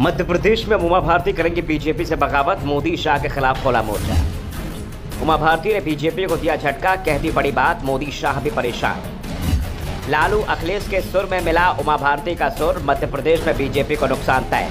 मध्य प्रदेश में उमा भारती करेंगी बीजेपी से बगावत, मोदी शाह के खिलाफ खोला मोर्चा। उमा भारती ने बीजेपी को दिया झटका, कहती बड़ी बात, मोदी शाह भी परेशान। लालू अखिलेश के सुर में मिला उमा भारती का सुर, मध्य प्रदेश में बीजेपी को नुकसान तय।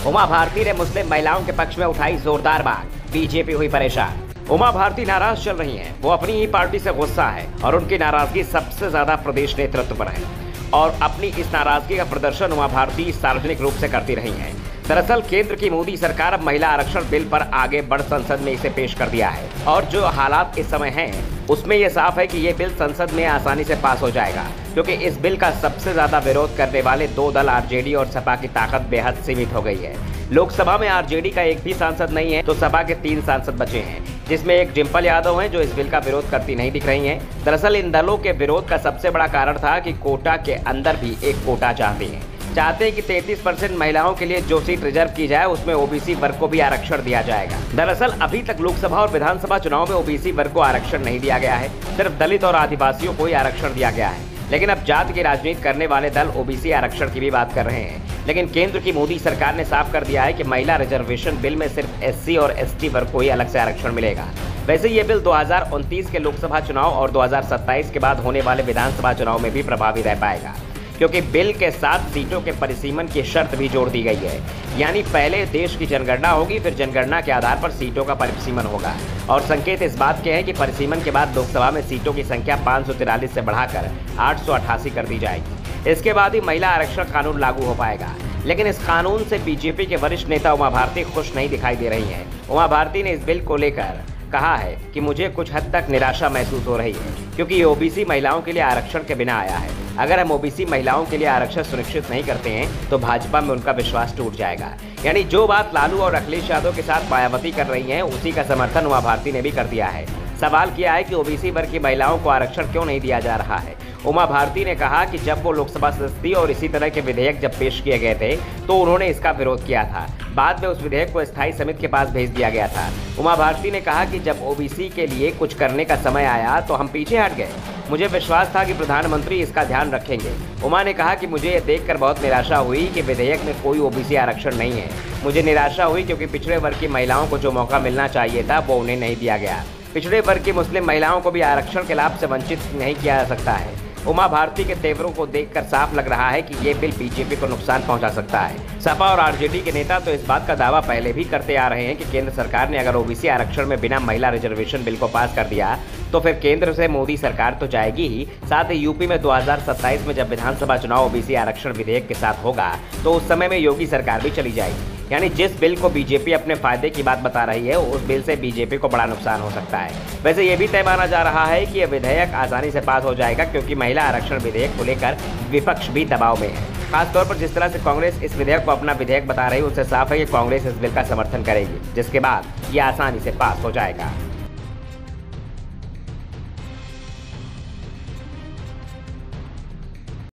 उमा भारती ने मुस्लिम महिलाओं के पक्ष में उठाई जोरदार बात, बीजेपी हुई परेशान। उमा भारती नाराज चल रही हैं, वो अपनी ही पार्टी से गुस्सा है और उनकी नाराजगी सबसे ज्यादा प्रदेश नेतृत्व पर है और अपनी इस नाराजगी का प्रदर्शन उमा भारती सार्वजनिक रूप से करती रही हैं। दरअसल केंद्र की मोदी सरकार अब महिला आरक्षण बिल पर आगे बढ़ संसद में इसे पेश कर दिया है और जो हालात इस समय हैं उसमें यह साफ है कि ये बिल संसद में आसानी से पास हो जाएगा, क्योंकि इस बिल का सबसे ज्यादा विरोध करने वाले दो दल आरजेडी और सपा की ताकत बेहद सीमित हो गई है। लोकसभा में आरजेडी का एक भी सांसद नहीं है तो सपा के 3 सांसद बचे हैं, जिसमें एक डिम्पल यादव हैं जो इस बिल का विरोध करती नहीं दिख रही हैं। दरअसल इन दलों के विरोध का सबसे बड़ा कारण था कि कोटा के अंदर भी एक कोटा चाहते हैं कि 33% महिलाओं के लिए जो सीट रिजर्व की जाए उसमें ओबीसी वर्ग को भी आरक्षण दिया जाएगा। दरअसल अभी तक लोकसभा और विधानसभा चुनाव में ओबीसी वर्ग को आरक्षण नहीं दिया गया है, सिर्फ दलित और आदिवासियों को ही आरक्षण दिया गया है। लेकिन अब जाति की राजनीति करने वाले दल ओबीसी आरक्षण की भी बात कर रहे हैं। लेकिन केंद्र की मोदी सरकार ने साफ कर दिया है कि महिला रिजर्वेशन बिल में सिर्फ एससी और एसटी वर्ग को ही अलग से आरक्षण मिलेगा। वैसे ये बिल 2029 के लोकसभा चुनाव और 2027 के बाद होने वाले विधानसभा चुनाव में भी प्रभावी रह पाएगा, क्योंकि बिल के साथ सीटों के परिसीमन की शर्त भी जोड़ दी गई है। यानी पहले देश की जनगणना होगी, फिर जनगणना के आधार पर सीटों का परिसीमन होगा और संकेत इस बात के हैं कि परिसीमन के बाद लोकसभा में सीटों की संख्या 543 से बढ़ाकर 888 कर दी जाएगी। इसके बाद ही महिला आरक्षण कानून लागू हो पाएगा। लेकिन इस कानून से बीजेपी के वरिष्ठ नेता उमा भारती खुश नहीं दिखाई दे रही हैं। उमा भारती ने इस बिल को लेकर कहा है कि मुझे कुछ हद तक निराशा महसूस हो रही है, क्योंकि ये ओबीसी महिलाओं के लिए आरक्षण के बिना आया है। अगर हम ओबीसी महिलाओं के लिए आरक्षण सुनिश्चित नहीं करते हैं तो भाजपा में उनका विश्वास टूट जाएगा। यानी जो बात लालू और अखिलेश यादव के साथ मायावती कर रही हैं, उसी का समर्थन उमा भारती ने भी कर दिया है। सवाल किया है कि ओबीसी वर्ग की महिलाओं को आरक्षण क्यों नहीं दिया जा रहा है। उमा भारती ने कहा कि जब वो लोकसभा सदस्य थी और इसी तरह के विधेयक जब पेश किए गए थे तो उन्होंने इसका विरोध किया था। बाद में उस विधेयक को स्थायी समिति के पास भेज दिया गया था। उमा भारती ने कहा कि जब ओबीसी के लिए कुछ करने का समय आया तो हम पीछे हट गए। मुझे विश्वास था कि प्रधानमंत्री इसका ध्यान रखेंगे। उमा ने कहा कि मुझे ये देखकर बहुत निराशा हुई कि विधेयक में कोई ओबीसी आरक्षण नहीं है। मुझे निराशा हुई क्योंकि पिछड़े वर्ग की महिलाओं को जो मौका मिलना चाहिए था वो उन्हें नहीं दिया गया। पिछड़े वर्ग की मुस्लिम महिलाओं को भी आरक्षण के लाभ से वंचित नहीं किया जा सकता है। उमा भारती के तेवरों को देखकर साफ लग रहा है कि ये बिल बीजेपी को नुकसान पहुंचा सकता है। सपा और आरजेडी के नेता तो इस बात का दावा पहले भी करते आ रहे हैं कि केंद्र सरकार ने अगर ओबीसी आरक्षण में बिना महिला रिजर्वेशन बिल को पास कर दिया तो फिर केंद्र से मोदी सरकार तो जाएगी ही, साथ ही यूपी में 2027 में जब विधानसभा चुनाव ओबीसी आरक्षण विधेयक के साथ होगा तो उस समय में योगी सरकार भी चली जाएगी। यानी जिस बिल को बीजेपी अपने फायदे की बात बता रही है उस बिल से बीजेपी को बड़ा नुकसान हो सकता है। वैसे ये भी तय माना जा रहा है कि यह विधेयक आसानी से पास हो जाएगा, क्योंकि महिला आरक्षण विधेयक को लेकर विपक्ष भी दबाव में है। खासतौर पर जिस तरह से कांग्रेस इस विधेयक को अपना विधेयक बता रही है उससे साफ है कि कांग्रेस इस बिल का समर्थन करेगी, जिसके बाद ये आसानी से पास हो जाएगा।